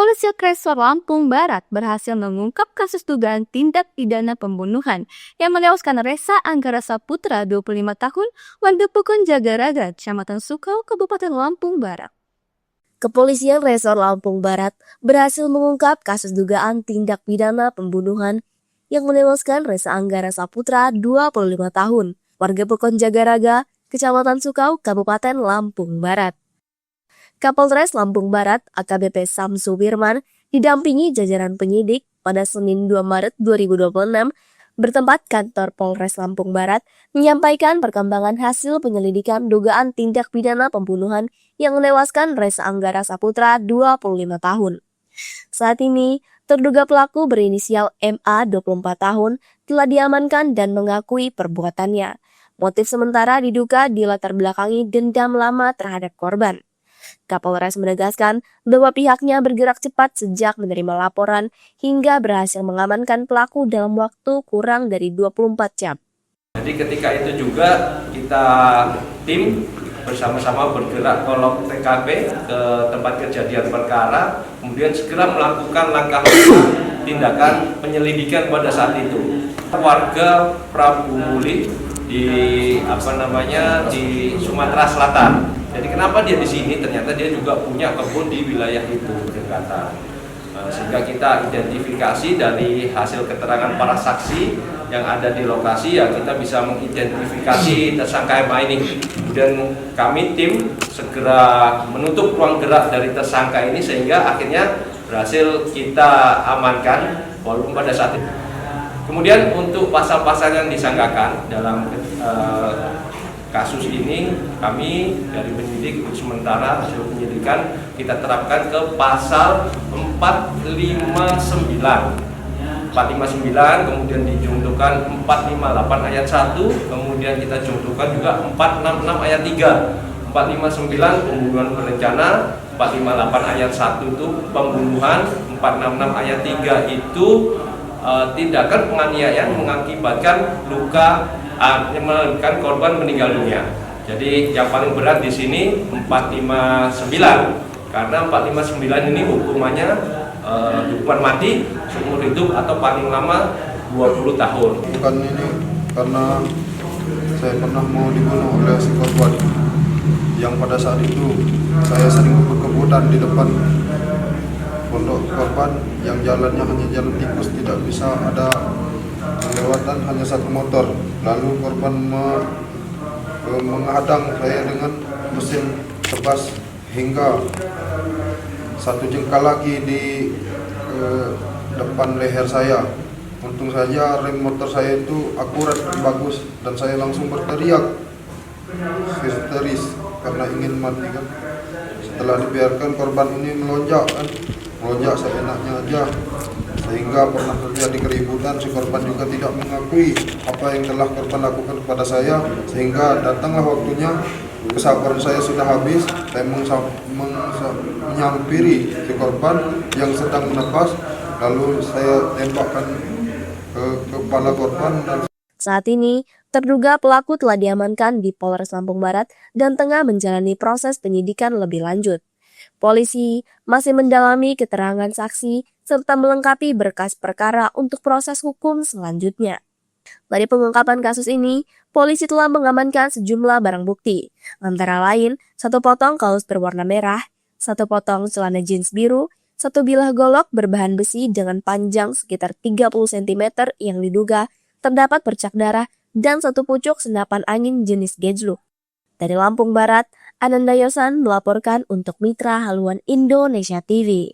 Kepolisian Resor Lampung Barat berhasil mengungkap kasus dugaan tindak pidana pembunuhan yang menewaskan Resa Anggara Saputra 25 tahun warga Pekon Jagaraga, Kecamatan Sukau, Kabupaten Lampung Barat. Kepolisian Resor Lampung Barat berhasil mengungkap kasus dugaan tindak pidana pembunuhan yang menewaskan Resa Anggara Saputra 25 tahun, warga Pekon Jagaraga, Kecamatan Sukau, Kabupaten Lampung Barat. Kapolres Lampung Barat AKBP Samsu Wirman didampingi jajaran penyidik pada Senin 2 Maret 2026 bertempat kantor Polres Lampung Barat menyampaikan perkembangan hasil penyelidikan dugaan tindak pidana pembunuhan yang menewaskan Resa Anggara Saputra 25 tahun. Saat ini, terduga pelaku berinisial MA 24 tahun telah diamankan dan mengakui perbuatannya. Motif sementara diduga dilatar belakangi dendam lama terhadap korban. Kapolres menegaskan bahwa pihaknya bergerak cepat sejak menerima laporan hingga berhasil mengamankan pelaku dalam waktu kurang dari 24 jam. Jadi ketika itu juga kita tim bersama-sama bergerak ke TKP, ke tempat kejadian perkara, kemudian segera melakukan langkah-langkah tindakan penyelidikan pada saat itu. Warga Prabu Muli di Sumatera Selatan. Jadi kenapa dia di sini? Ternyata dia juga punya kebun di wilayah itu berdekatan. Sehingga kita identifikasi dari hasil keterangan para saksi yang ada di lokasi, ya kita bisa mengidentifikasi tersangka MA ini. Kemudian kami tim segera menutup ruang gerak dari tersangka ini sehingga akhirnya berhasil kita amankan walaupun pada saat itu. Kemudian untuk pasal-pasal yang disangkakan dalam kasus ini, kami dari penyidik sementara hasil penyidikan kita terapkan ke pasal 459, kemudian dijungtukan 458 ayat 1, kemudian kita jungtukan juga 466 ayat 3, 459 pembunuhan berencana, 458 ayat 1 itu pembunuhan, 466 ayat 3 itu tindakan penganiayaan mengakibatkan luka, menyebabkan korban meninggal dunia. Jadi yang paling berat di sini 459, karena 459 ini hukumannya hukuman mati seumur hidup atau paling lama 20 tahun. Bukan ini karena saya pernah mau dibunuh oleh si korban yang pada saat itu saya sering berkebutan di depan pondok korban yang jalannya hanya jalan tikus, tidak bisa ada kelewatan, hanya satu motor. Lalu korban menghadang saya dengan mesin tebas hingga satu jengkal lagi di depan leher saya. Untung saja rem motor saya itu akurat bagus dan saya langsung berteriak histeris karena ingin mati kan. Setelah dibiarkan korban ini melonjak seenaknya aja, sehingga pernah terjadi keributan. Si korban juga tidak mengakui apa yang telah korban lakukan kepada saya, sehingga datanglah waktunya kesabaran saya sudah habis. Saya menyampiri si korban yang sedang menebas, lalu saya tembakkan ke kepala korban. Saat ini, terduga pelaku telah diamankan di Polres Lampung Barat dan tengah menjalani proses penyidikan lebih lanjut. Polisi masih mendalami keterangan saksi serta melengkapi berkas perkara untuk proses hukum selanjutnya. Dari pengungkapan kasus ini, polisi telah mengamankan sejumlah barang bukti, antara lain 1 potong kaos berwarna merah, 1 potong celana jeans biru, 1 bilah golok berbahan besi dengan panjang sekitar 30 cm yang diduga terdapat bercak darah, dan 1 pucuk senapan angin jenis gejluk. Dari Lampung Barat, Ananda Yosan melaporkan untuk Mitra Haluan Indonesia TV.